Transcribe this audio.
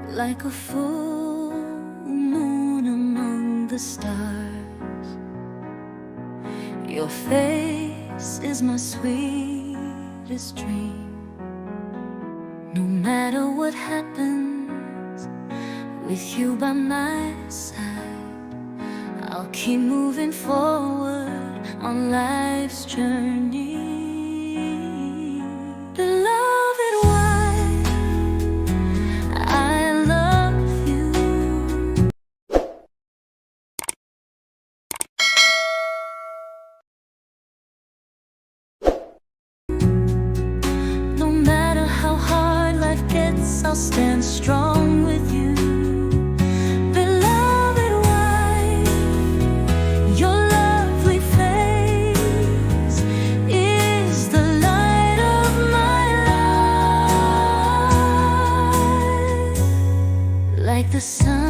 Like a full moon among the stars, your face is my sweetest dream. No matter what happens, with you by my side, I'll keep moving forward on life's journey. Beloved wife, I love you. No matter how hard life gets, I'll stand strong with you. Beloved wife, your lovely face is the light of my life. Like the sun